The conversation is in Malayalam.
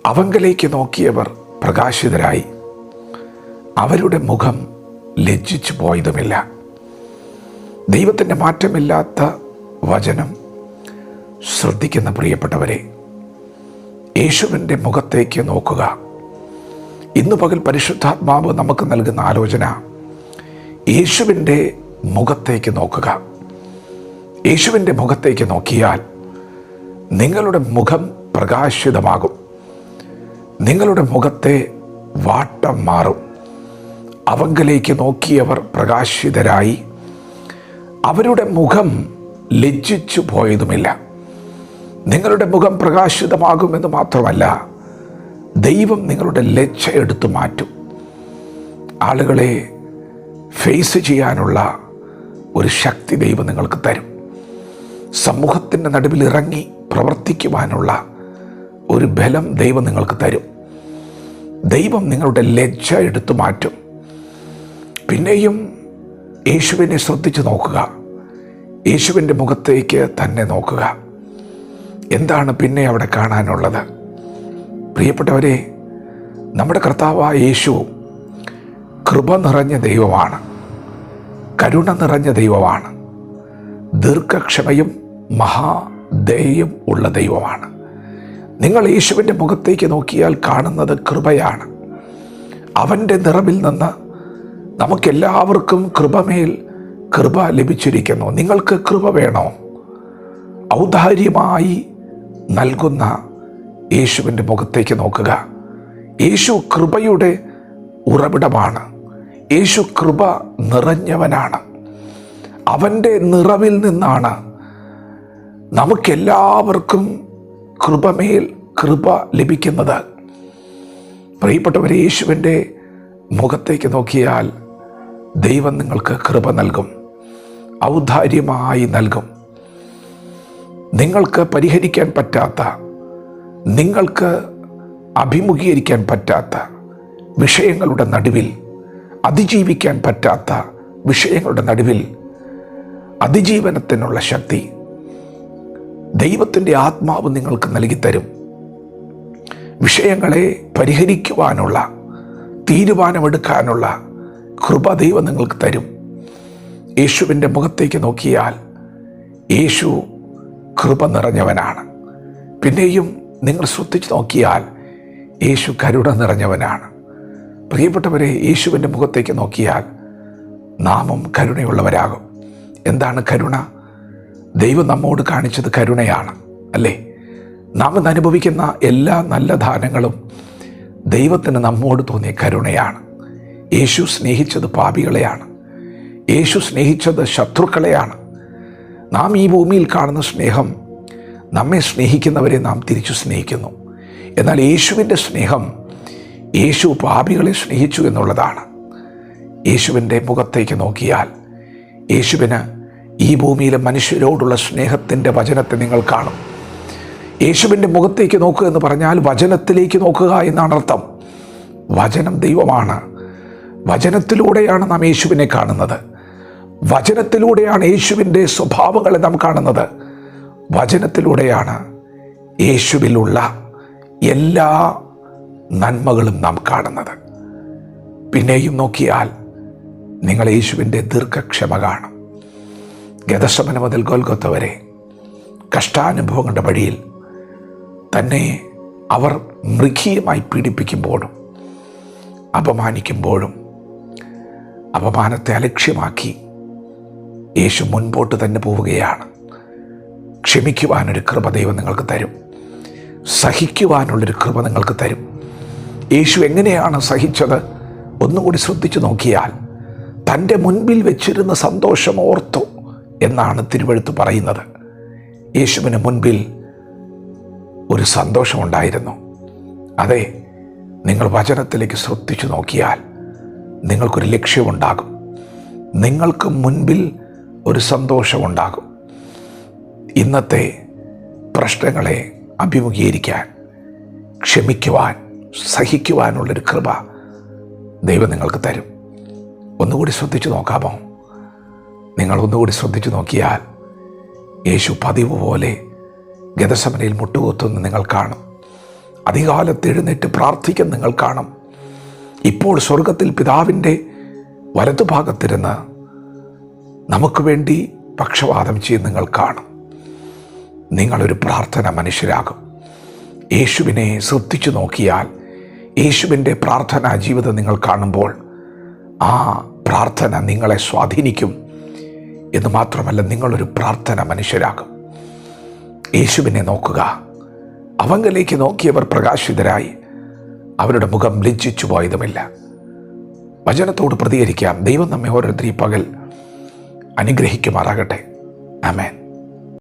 അവങ്കലേക്ക് നോക്കിയവർ പ്രകാശിതരായി, അവരുടെ മുഖം ലജ്ജിച്ചു പോയതുമില്ല. ദൈവത്തിൻ്റെ മാറ്റമില്ലാത്ത വചനം ശ്രദ്ധിക്കുന്ന പ്രിയപ്പെട്ടവരെ, യേശുവിൻ്റെ മുഖത്തേക്ക് നോക്കുക. ഇന്ന് പകൽ പരിശുദ്ധാത്മാവ് നമുക്ക് നൽകുന്ന ആലോചന, യേശുവിൻ്റെ മുഖത്തേക്ക് നോക്കുക. യേശുവിൻ്റെ മുഖത്തേക്ക് നോക്കിയാൽ നിങ്ങളുടെ മുഖം പ്രകാശിതമാകും. നിങ്ങളുടെ മുഖത്തെ വാട്ടം മാറും. അവങ്കലേക്ക് നോക്കിയവർ പ്രകാശിതരായി, അവരുടെ മുഖം ലജ്ജിച്ചു പോയതുമില്ല. നിങ്ങളുടെ മുഖം പ്രകാശിതമാകുമെന്ന് മാത്രമല്ല, ദൈവം നിങ്ങളുടെ ലജ്ജ എടുത്തു മാറ്റും. ആളുകളെ ഫേസ് ചെയ്യാനുള്ള ഒരു ശക്തി ദൈവം നിങ്ങൾക്ക് തരും. സമൂഹത്തിൻ്റെ നടുവിൽ ഇറങ്ങി പ്രവർത്തിക്കുവാനുള്ള ഒരു ബലം ദൈവം നിങ്ങൾക്ക് തരും. ദൈവം നിങ്ങളുടെ ലജ്ജ എടുത്തു മാറ്റും. പിന്നെയും യേശുവിനെ ശ്രദ്ധിച്ചു നോക്കുക. യേശുവിൻ്റെ മുഖത്തേക്ക് തന്നെ നോക്കുക. എന്താണ് പിന്നെ അവിടെ കാണാനുള്ളത്? പ്രിയപ്പെട്ടവരെ, നമ്മുടെ കർത്താവായ യേശു കൃപ നിറഞ്ഞ ദൈവമാണ്, കരുണ നിറഞ്ഞ ദൈവമാണ്, ദീർഘക്ഷമയും മഹാദയയും ഉള്ള ദൈവമാണ്. നിങ്ങൾ യേശുവിൻ്റെ മുഖത്തേക്ക് നോക്കിയാൽ കാണുന്നത് കൃപയാണ്. അവൻ്റെ നിറവിൽ നിന്ന് നമുക്കെല്ലാവർക്കും കൃപമേൽ കൃപ ലഭിച്ചിരിക്കുന്നു. നിങ്ങൾക്ക് കൃപ വേണോ? ഔദാര്യമായി നൽകുന്ന യേശുവിൻ്റെ മുഖത്തേക്ക് നോക്കുക. യേശു കൃപയുടെ ഉറവിടമാണ്. യേശു കൃപ നിറഞ്ഞവനാണ്. അവൻ്റെ നിറവിൽ നിന്നാണ് നമുക്കെല്ലാവർക്കും കൃപമേൽ കൃപ ലഭിക്കുന്നത്. പ്രിയപ്പെട്ടവരെ, യേശുവിൻ്റെ മുഖത്തേക്ക് നോക്കിയാൽ ദൈവം നിങ്ങൾക്ക് കൃപ നൽകും, ഔദാര്യമായി നൽകും. നിങ്ങൾക്ക് പരിഹരിക്കാൻ പറ്റാത്ത, നിങ്ങൾക്ക് അഭിമുഖീകരിക്കാൻ പറ്റാത്ത വിഷയങ്ങളുടെ നടുവിൽ, അതിജീവിക്കാൻ പറ്റാത്ത വിഷയങ്ങളുടെ നടുവിൽ അതിജീവനത്തിനുള്ള ശക്തി ദൈവത്തിൻ്റെ ആത്മാവ് നിങ്ങൾക്ക് നൽകിത്തരും. വിഷയങ്ങളെ പരിഹരിക്കുവാനുള്ള, തീരുമാനമെടുക്കാനുള്ള കൃപ ദൈവം നിങ്ങൾക്ക് തരും. യേശുവിൻ്റെ മുഖത്തേക്ക് നോക്കിയാൽ യേശു കൃപ നിറഞ്ഞവനാണ്. പിന്നെയും നിങ്ങൾ ശ്രദ്ധിച്ചു നോക്കിയാൽ യേശു കരുണ നിറഞ്ഞവനാണ്. പ്രിയപ്പെട്ടവരെ, യേശുവിൻ്റെ മുഖത്തേക്ക് നോക്കിയാൽ നാമും കരുണയുള്ളവരാകും. എന്താണ് കരുണ? ദൈവം നമ്മോട് കാണിച്ചത് കരുണയാണ്, അല്ലേ? നാം ഇന്ന് അനുഭവിക്കുന്ന എല്ലാ നല്ല ദാനങ്ങളും ദൈവത്തിന് നമ്മോട് തോന്നിയ കരുണയാണ്. യേശു സ്നേഹിച്ചത് പാപികളെയാണ്. യേശു സ്നേഹിച്ചത് ശത്രുക്കളെയാണ്. നാം ഈ ഭൂമിയിൽ കാണുന്ന സ്നേഹം, നമ്മെ സ്നേഹിക്കുന്നവരെ നാം തിരിച്ചു സ്നേഹിക്കുന്നു. എന്നാൽ യേശുവിൻ്റെ സ്നേഹം, യേശു പാപികളെ സ്നേഹിച്ചു എന്നുള്ളതാണ്. യേശുവിൻ്റെ മുഖത്തേക്ക് നോക്കിയാൽ യേശുവിന് ഈ ഭൂമിയിലെ മനുഷ്യരോടുള്ള സ്നേഹത്തിൻ്റെ വചനത്തെ നിങ്ങൾ കാണും. യേശുവിൻ്റെ മുഖത്തേക്ക് നോക്കുക എന്ന് പറഞ്ഞാൽ വചനത്തിലേക്ക് നോക്കുക എന്നാണ് അർത്ഥം. വചനം ദൈവമാണ്. വചനത്തിലൂടെയാണ് നാം യേശുവിനെ കാണുന്നത്. വചനത്തിലൂടെയാണ് യേശുവിൻ്റെ സ്വഭാവങ്ങളെ നാം കാണുന്നത്. വചനത്തിലൂടെയാണ് യേശുവിലുള്ള എല്ലാ നന്മകളും നാം കാണുന്നത്. പിന്നെയും നോക്കിയാൽ നിങ്ങൾ യേശുവിൻ്റെ ദീർഘക്ഷമ കാണും. ഗെത്സമന മുതൽ ഗൊൽഗൊഥ വരെ കഷ്ടാനുഭവങ്ങളുടെ വഴിയിൽ തന്നെ അവർ മൃഗീയമായി പീഡിപ്പിക്കുമ്പോഴും അപമാനിക്കുമ്പോഴും അപമാനത്തെ അലക്ഷ്യമാക്കി യേശു മുൻപോട്ട് തന്നെ പോവുകയാണ്. ക്ഷമിക്കുവാനൊരു കൃപ ദൈവം നിങ്ങൾക്ക് തരും. സഹിക്കുവാനുള്ളൊരു കൃപ നിങ്ങൾക്ക് തരും. യേശു എങ്ങനെയാണ് സഹിച്ചത്? ഒന്നുകൂടി ശ്രദ്ധിച്ചു നോക്കിയാൽ തൻ്റെ മുൻപിൽ വെച്ചിരുന്ന സന്തോഷം ഓർത്തു എന്നാണ് തിരുവെഴുത്ത് പറയുന്നത്. യേശുവിന് മുൻപിൽ ഒരു സന്തോഷമുണ്ടായിരുന്നു. അതെ, നിങ്ങൾ വചനത്തിലേക്ക് ശ്രദ്ധിച്ചു നോക്കിയാൽ നിങ്ങൾക്കൊരു ലക്ഷ്യമുണ്ടാകും. നിങ്ങൾക്ക് മുൻപിൽ ഒരു സന്തോഷമുണ്ടാകും. ഇന്നത്തെ പ്രശ്നങ്ങളെ അഭിമുഖീകരിക്കാൻ, ക്ഷമിക്കുവാൻ, സഹിക്കുവാനുള്ളൊരു കൃപ ദൈവം നിങ്ങൾക്ക് തരും. ഒന്നുകൂടി ശ്രദ്ധിച്ചു നോക്കാമോ? നിങ്ങൾ ഒന്നുകൂടി ശ്രദ്ധിച്ചു നോക്കിയാൽ യേശു പതിവ് പോലെ ഗെത്സമനയിൽ മുട്ടുകുത്തുന്ന നിങ്ങൾ കാണും. അധികാലത്ത് എഴുന്നേറ്റ് പ്രാർത്ഥിക്കാൻ നിങ്ങൾ കാണും. ഇപ്പോൾ സ്വർഗത്തിൽ പിതാവിൻ്റെ വലതുഭാഗത്തിരുന്ന് നമുക്ക് വേണ്ടി പക്ഷവാദം ചെയ്ത് നിങ്ങൾ കാണും. നിങ്ങളൊരു പ്രാർത്ഥന മനുഷ്യരാകും. യേശുവിനെ ശ്രദ്ധിച്ചു നോക്കിയാൽ യേശുവിൻ്റെ പ്രാർത്ഥനാ ജീവിതം നിങ്ങൾ കാണുമ്പോൾ ആ പ്രാർത്ഥന നിങ്ങളെ സ്വാധീനിക്കും എന്ന് മാത്രമല്ല, നിങ്ങളൊരു പ്രാർത്ഥന മനുഷ്യരാകും. യേശുവിനെ നോക്കുക. അവങ്കലേക്ക് നോക്കിയവർ പ്രകാശിതരായി, അവരുടെ മുഖം ലജ്ജിച്ചു പോയതുമില്ല. വചനത്തോട് പ്രതികരിക്കാം. ദൈവം നമ്മെ ഓരോരുത്തരും ഈ പകൽ അനുഗ്രഹിക്കുമാറാകട്ടെ. ആമേൻ.